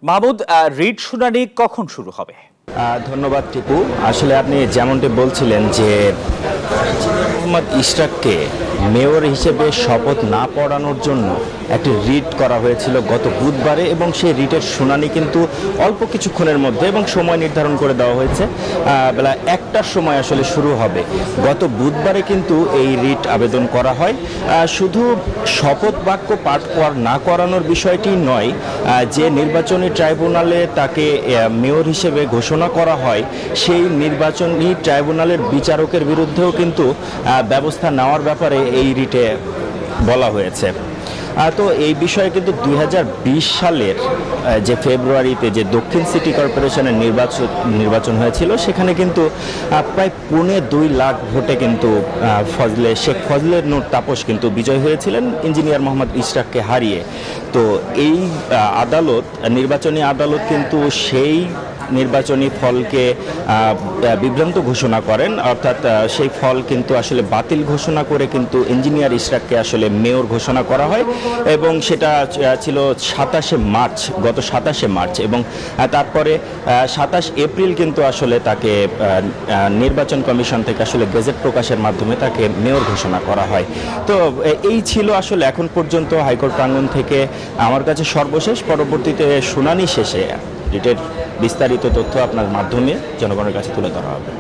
Mahmud, writ শুনানি কখন শুরু হবে? ধন্যবাদ টিপু। আসলে আপনি যেমনটি বলছিলেন যে মোহাম্মদ ইশরাককে মেয়র হিসেবে শপথ না পড়ানোর জন্য একটি রিট করা হয়েছিল গত বুধবারে, এবং সেই রিটের শুনানি কিন্তু অল্প কিছুক্ষণের মধ্যে এবং সময় নির্ধারণ করে দেওয়া হয়েছে, বেলা 1টার সময় আসলে শুরু হবে। গত বুধবারে কিন্তু এই রিট আবেদন করা হয়। শুধু শপথ বাক্য পাঠ না করানোর বিষয়টি নয়, যে নির্বাচনী ট্রাইব্যুনালে তাকে মেয়র হিসেবে ঘোষণা করা হয় সেই নির্বাচনী ট্রাইব্যুনালের বিচারকের বিরুদ্ধেও কিন্তু ব্যবস্থা নেওয়ার ব্যাপারে এই রিটে বলা হয়েছে। তো এই বিষয়ে কিন্তু 2020 সালের যে ফেব্রুয়ারিতে যে দক্ষিণ সিটি কর্পোরেশনের নির্বাচন হয়েছিল, সেখানে কিন্তু প্রায় 2.25 লাখ ভোটে কিন্তু শেখ ফজলে নূর তাপস কিন্তু বিজয় হয়েছিলেন ইঞ্জিনিয়ার মোহাম্মদ ইশরাককে হারিয়ে। তো এই নির্বাচনী আদালত কিন্তু সেই নির্বাচনী ফলকে বিভ্রান্ত ঘোষণা করেন, অর্থাৎ সেই ফল কিন্তু আসলে বাতিল ঘোষণা করে কিন্তু ইঞ্জিনিয়ার ইশরাককে আসলে মেয়র ঘোষণা করা হয়, এবং সেটা ছিল 27শে মার্চ, গত 27শে মার্চ, এবং তারপরে 27 এপ্রিল কিন্তু আসলে তাকে নির্বাচন কমিশন থেকে আসলে গেজেট প্রকাশের মাধ্যমে তাকে মেয়র ঘোষণা করা হয়। তো এই ছিল আসলে এখন পর্যন্ত হাইকোর্ট প্রাঙ্গণ থেকে আমার কাছে সর্বশেষ। পরবর্তীতে শুনানি শেষে রিটের বিস্তারিত তথ্য আপনার মাধ্যমে জনগণের কাছে তুলে ধরা হবে।